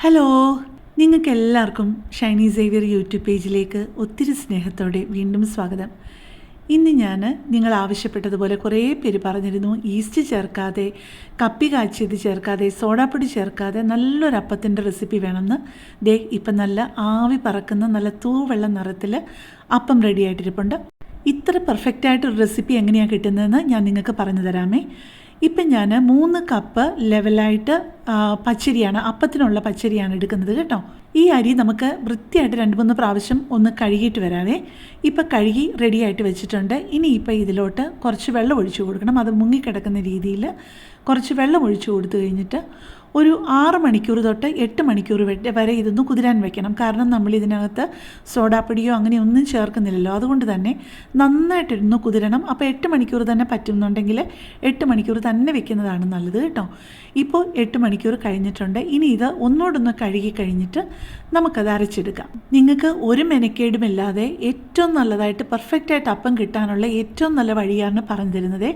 Hello, നിങ്ങൾക്കെല്ലാവർക്കും Shiny Xavier YouTube പേജിലേക്ക് ഒത്തിരി സ്നേഹത്തോടെ വീണ്ടും സ്വാഗതം. ഇന്ന് ഞാൻ നിങ്ങൾ ആവശ്യപ്പെട്ടതുപോലെ കുറേ പേര് പറഞ്ഞിരുന്നു ഈസ്റ്റ് ചേർക്കാതെ, കപ്പി കാച്ചിയത് ചേർക്കാതെ, സോഡാപ്പൊടി ചേർക്കാതെ നല്ലൊരു അപ്പത്തിൻ്റെ റെസിപ്പി വേണമെന്ന്. ഇപ്പം നല്ല ആവി പറക്കുന്ന നല്ല തൂവെള്ള നിറത്തിൽ അപ്പം റെഡി ആയിട്ടിരിപ്പുണ്ട്. ഇത്ര പെർഫെക്റ്റായിട്ടൊരു റെസിപ്പി എങ്ങനെയാണ് കിട്ടുന്നതെന്ന് ഞാൻ നിങ്ങൾക്ക് പറഞ്ഞു തരാമേ. ഇപ്പം ഞാൻ 3 കപ്പ് ലെവലായിട്ട് പച്ചരിയാണ്, അപ്പത്തിനുള്ള പച്ചരിയാണ് എടുക്കുന്നത് കേട്ടോ. ഈ അരി നമുക്ക് വൃത്തിയായിട്ട് 2-3 പ്രാവശ്യം ഒന്ന് കഴുകിയിട്ട് വരാവേ. ഇപ്പം കഴുകി റെഡിയായിട്ട് വെച്ചിട്ടുണ്ട്. ഇനിയിപ്പോൾ ഇതിലോട്ട് കുറച്ച് വെള്ളം ഒഴിച്ചു കൊടുക്കണം. അത് മുങ്ങിക്കിടക്കുന്ന രീതിയിൽ കുറച്ച് വെള്ളം ഒഴിച്ചു കൊടുത്തു കഴിഞ്ഞിട്ട് ഒരു 6 മണിക്കൂർ തൊട്ട് 8 മണിക്കൂർ വരെ ഇതൊന്ന് കുതിരാൻ വെക്കണം. കാരണം നമ്മൾ ഇതിനകത്ത് സോഡാപ്പൊടിയോ അങ്ങനെ ഒന്നും ചേർക്കുന്നില്ലല്ലോ, അതുകൊണ്ട് തന്നെ നന്നായിട്ടിരുന്ന് കുതിരണം. അപ്പോൾ 8 മണിക്കൂർ തന്നെ പറ്റുന്നുണ്ടെങ്കിൽ 8 മണിക്കൂർ തന്നെ വെക്കുന്നതാണ് നല്ലത് കേട്ടോ. ഇപ്പോൾ 8 മണിക്കൂർ കഴിഞ്ഞിട്ടുണ്ട്. ഇനി ഇത് ഒന്നോടൊന്ന് കഴുകി കഴിഞ്ഞിട്ട് നമുക്കത് അരച്ചെടുക്കാം. നിങ്ങൾക്ക് ഒരു മെനക്കേടുമില്ലാതെ ഏറ്റവും നല്ലതായിട്ട് പെർഫെക്റ്റായിട്ട് അപ്പം കിട്ടാനുള്ള ഏറ്റവും നല്ല വഴിയാണ് പറഞ്ഞു തരുന്നത്.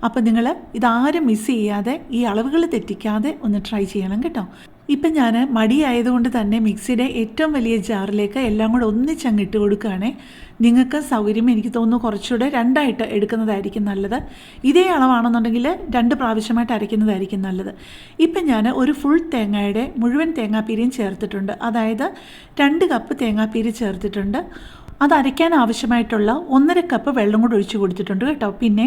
അപ്പം നിങ്ങൾ ഇതാരും മിസ് ചെയ്യാതെ, ഈ അളവുകൾ തെറ്റിക്കാതെ ഒന്ന് ട്രൈ ചെയ്യണം കേട്ടോ. ഇപ്പം ഞാൻ മടിയായതുകൊണ്ട് തന്നെ മിക്സിയുടെ ഏറ്റവും വലിയ ജാറിലേക്ക് എല്ലാം കൂടെ ഒന്നിച്ചങ്ങ് ഇട്ട് കൊടുക്കുകയാണേ. നിങ്ങൾക്ക് സൗകര്യം എനിക്ക് തോന്നുന്നു കുറച്ചുകൂടെ 2ആയിട്ട് എടുക്കുന്നതായിരിക്കും നല്ലത്. ഇതേ അളവാണെന്നുണ്ടെങ്കിൽ 2 പ്രാവശ്യമായിട്ട് അരയ്ക്കുന്നതായിരിക്കും നല്ലത്. ഇപ്പം ഞാൻ ഒരു ഫുൾ തേങ്ങയുടെ മുഴുവൻ തേങ്ങാപ്പീരിയും ചേർത്തിട്ടുണ്ട്. അതായത് 2 കപ്പ് തേങ്ങാപ്പീരി ചേർത്തിട്ടുണ്ട്. അത് അരയ്ക്കാൻ ആവശ്യമായിട്ടുള്ള 1.5 കപ്പ് വെള്ളം കൂടെ ഒഴിച്ച് കൊടുത്തിട്ടുണ്ട് കേട്ടോ. പിന്നെ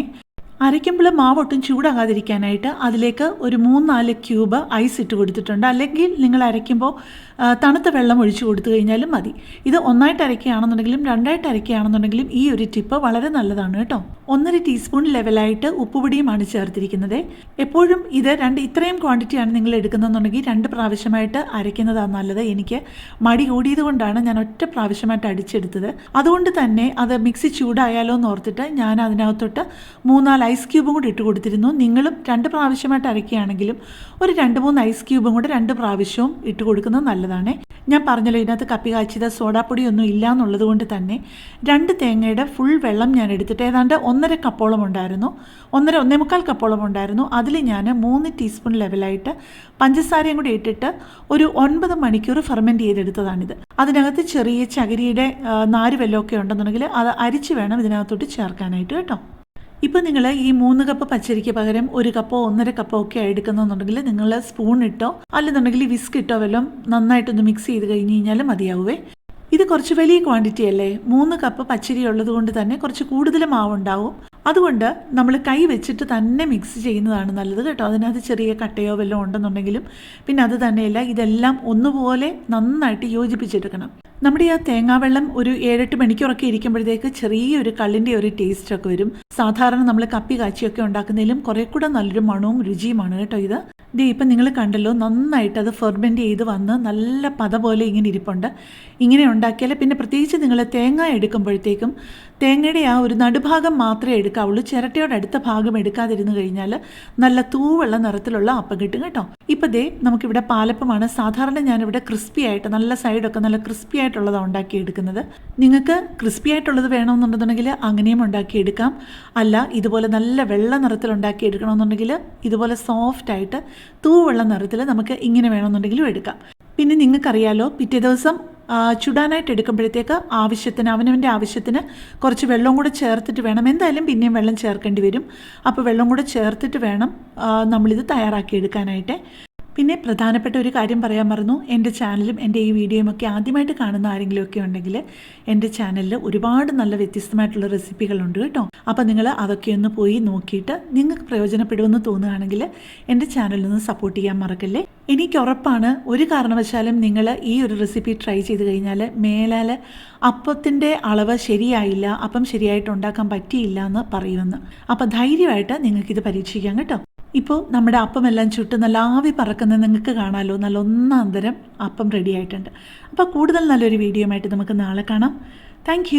അരയ്ക്കുമ്പോൾ മാവൊട്ടും ചൂടാകാതിരിക്കാനായിട്ട് അതിലേക്ക് ഒരു 3-4 ക്യൂബ് ഐസ് ഇട്ട് കൊടുത്തിട്ടുണ്ട്. അല്ലെങ്കിൽ നിങ്ങൾ അരയ്ക്കുമ്പോൾ തണുത്ത വെള്ളം ഒഴിച്ചു കൊടുത്തു കഴിഞ്ഞാലും മതി. ഇത് ഒന്നായിട്ട് അരയ്ക്കുകയാണെന്നുണ്ടെങ്കിലും 2ആയിട്ട് അരയ്ക്കുകയാണെന്നുണ്ടെങ്കിലും ഈ ഒരു ടിപ്പ് വളരെ നല്ലതാണ് കേട്ടോ. 1.5 ടീസ്പൂൺ ലെവലായിട്ട് ഉപ്പുപൊടിയുമാണ് ചേർത്തിരിക്കുന്നത്. എപ്പോഴും ഇത് ഇത്രയും ക്വാണ്ടിറ്റിയാണ് നിങ്ങൾ എടുക്കുന്നതെന്നുണ്ടെങ്കിൽ 2 പ്രാവശ്യമായിട്ട് അരയ്ക്കുന്നതാണ് നല്ലത്. എനിക്ക് മടി കൂടിയത് കൊണ്ടാണ് ഞാൻ ഒറ്റ പ്രാവശ്യമായിട്ട് അടിച്ചെടുത്തത്. അതുകൊണ്ട് തന്നെ അത് മിക്സി ചൂടായാലോ എന്ന് ഓർത്തിട്ട് ഞാൻ അതിനകത്തോട്ട് 3-4 ഐസ് ക്യൂബും കൂടി ഇട്ട് കൊടുത്തിരുന്നു. നിങ്ങളും 2 പ്രാവശ്യമായിട്ട് അരയ്ക്കുകയാണെങ്കിലും ഒരു 2-3 ഐസ് ക്യൂബും കൂടെ 2 പ്രാവശ്യവും ഇട്ട് കൊടുക്കുന്നത് നല്ലതാണ്. ഞാൻ പറഞ്ഞല്ലോ, ഇതിനകത്ത് കപ്പി കാച്ചിയത് സോഡാപ്പൊടിയൊന്നും ഇല്ല എന്നുള്ളത് കൊണ്ട് തന്നെ 2 തേങ്ങയുടെ ഫുൾ വെള്ളം ഞാൻ എടുത്തിട്ട് ഏതാണ്ട് 1.5 കപ്പോളം ഉണ്ടായിരുന്നു, 1.5 കപ്പോളം ഉണ്ടായിരുന്നു. അതിൽ ഞാൻ 3 ടീസ്പൂൺ ലെവലായിട്ട് പഞ്ചസാരയും കൂടി ഇട്ടിട്ട് ഒരു 9 മണിക്കൂർ ഫെർമെൻറ്റ് ചെയ്തെടുത്തതാണിത്. അതിനകത്ത് ചെറിയ ചകിരിയുടെ നാര് വല്ലതൊക്കെ ഉണ്ടെന്നുണ്ടെങ്കിൽ അത് അരിച്ച് വേണം ഇതിനകത്തോട്ട് ചേർക്കാനായിട്ട് കേട്ടോ. ഇപ്പോൾ നിങ്ങൾ ഈ 3 കപ്പ് പച്ചരിക്ക് പകരം 1 കപ്പോ 1.5 കപ്പോ ഒക്കെ എടുക്കുന്നുണ്ടെങ്കിൽ നിങ്ങൾ സ്പൂൺ ഇട്ടോ അല്ലെന്നുണ്ടെങ്കിൽ വിസ്ക് ഇട്ടോ വല്ലതും നന്നായിട്ടൊന്ന് മിക്സ് ചെയ്ത് കഴിഞ്ഞ് കഴിഞ്ഞാൽ മതിയാവുമേ. ഇത് കുറച്ച് വലിയ ക്വാണ്ടിറ്റി അല്ലേ, 3 കപ്പ് പച്ചരി ഉള്ളത് കൊണ്ട് തന്നെ കുറച്ച് കൂടുതൽ മാവുണ്ടാവും. അതുകൊണ്ട് നമ്മൾ കൈ വെച്ചിട്ട് തന്നെ മിക്സ് ചെയ്യുന്നതാണ് നല്ലത് കേട്ടോ. അതിനകത്ത് ചെറിയ കട്ടയോ വല്ലതും ഉണ്ടെന്നുണ്ടെങ്കിലും പിന്നെ അത് തന്നെയല്ല, ഇതെല്ലാം ഒന്നുപോലെ നന്നായിട്ട് യോജിപ്പിച്ചെടുക്കണം. നമ്മുടെ ആ തേങ്ങാവെള്ളം ഒരു 7-8 മണിക്കൂറൊക്കെ ഇരിക്കുമ്പോഴത്തേക്ക് ചെറിയൊരു കള്ളിൻ്റെ ഒരു ടേസ്റ്റൊക്കെ വരും. സാധാരണ നമ്മൾ കപ്പി കാച്ചിയൊക്കെ ഉണ്ടാക്കുന്നതിലും കുറേ കൂടെ നല്ലൊരു മണവും രുചിയുമാണ് കേട്ടോ ഇത്. ഇപ്പം നിങ്ങൾ കണ്ടല്ലോ, നന്നായിട്ട് അത് ഫെർമെൻറ്റ് ചെയ്ത് വന്ന് നല്ല പത പോലെ ഇങ്ങനെ ഇരിപ്പുണ്ട്. ഇങ്ങനെ ഉണ്ടാക്കിയാൽ പിന്നെ പ്രത്യേകിച്ച് നിങ്ങൾ തേങ്ങ എടുക്കുമ്പോഴത്തേക്കും തേങ്ങയുടെ ആ ഒരു നടുഭാഗം മാത്രമേ എടുക്കാവുള്ളൂ. ചിരട്ടയുടെ അടുത്ത ഭാഗം എടുക്കാതിരുന്ന് കഴിഞ്ഞാൽ നല്ല തൂവെള്ള നിറത്തിലുള്ള അപ്പം കിട്ടും കേട്ടോ. ഇപ്പം നമുക്കിവിടെ പാലപ്പമാണ്. സാധാരണ ഞാനിവിടെ ക്രിസ്പി ആയിട്ട് നല്ല സൈഡൊക്കെ നല്ല ക്രിസ്പി ആയിട്ടുള്ളതാണ് ഉണ്ടാക്കിയെടുക്കുന്നത്. നിങ്ങൾക്ക് ക്രിസ്പി ആയിട്ടുള്ളത് വേണമെന്നുണ്ടെന്നുണ്ടെങ്കിൽ അങ്ങനെയും ഉണ്ടാക്കിയെടുക്കാം. അല്ല, ഇതുപോലെ നല്ല വെള്ള നിറത്തിൽ ഉണ്ടാക്കിയെടുക്കണമെന്നുണ്ടെങ്കിൽ ഇതുപോലെ സോഫ്റ്റായിട്ട് തൂവെള്ള നിറത്തിൽ നമുക്ക് ഇങ്ങനെ വേണമെന്നുണ്ടെങ്കിലും എടുക്കാം. പിന്നെ നിങ്ങൾക്കറിയാലോ, പിറ്റേ ദിവസം ചുടാനായിട്ട് എടുക്കുമ്പോഴത്തേക്ക് അവനവൻ്റെ ആവശ്യത്തിന് കുറച്ച് വെള്ളം കൂടെ ചേർത്തിട്ട് വേണം. എന്തായാലും പിന്നെയും വെള്ളം ചേർക്കേണ്ടി വരും. അപ്പോൾ വെള്ളം കൂടെ ചേർത്തിട്ട് വേണം നമ്മളിത് തയ്യാറാക്കിയെടുക്കാനായിട്ട്. പിന്നെ പ്രധാനപ്പെട്ട ഒരു കാര്യം പറയാൻ മറന്നു. എൻ്റെ ചാനലും എൻ്റെ ഈ വീഡിയോയും ഒക്കെ ആദ്യമായിട്ട് കാണുന്ന ആരെങ്കിലുമൊക്കെ ഉണ്ടെങ്കിൽ എൻ്റെ ചാനലിൽ ഒരുപാട് നല്ല വ്യത്യസ്തമായിട്ടുള്ള റെസിപ്പികളുണ്ട് കേട്ടോ. അപ്പോൾ നിങ്ങൾ അതൊക്കെ ഒന്ന് പോയി നോക്കിയിട്ട് നിങ്ങൾക്ക് പ്രയോജനപ്പെടുമെന്ന് തോന്നുകയാണെങ്കിൽ എൻ്റെ ചാനലൊന്ന് സപ്പോർട്ട് ചെയ്യാൻ മറക്കല്ലേ. എനിക്ക് ഉറപ്പാണ്, ഒരു കാരണവശാലും നിങ്ങൾ ഈ ഒരു റെസിപ്പി ട്രൈ ചെയ്ത് കഴിഞ്ഞാൽ മേലാൽ അപ്പത്തിൻ്റെ അളവ് ശരിയായില്ല, അപ്പം ശരിയായിട്ട് ഉണ്ടാക്കാൻ പറ്റിയില്ല എന്ന് പറയുമെന്ന്. അപ്പോൾ ധൈര്യമായിട്ട് നിങ്ങൾക്കിത് പരീക്ഷിക്കാം കേട്ടോ. ഇപ്പോൾ നമ്മുടെ അപ്പമെല്ലാം ചുട്ട് നല്ല ആവി പറക്കുന്നത് നിങ്ങൾക്ക് കാണാമല്ലോ. നല്ല ഒന്നാന്തരം അപ്പം റെഡി ആയിട്ടുണ്ട്. അപ്പോൾ കൂടുതൽ നല്ലൊരു വീഡിയോ ആയിട്ട് നമുക്ക് നാളെ കാണാം. താങ്ക്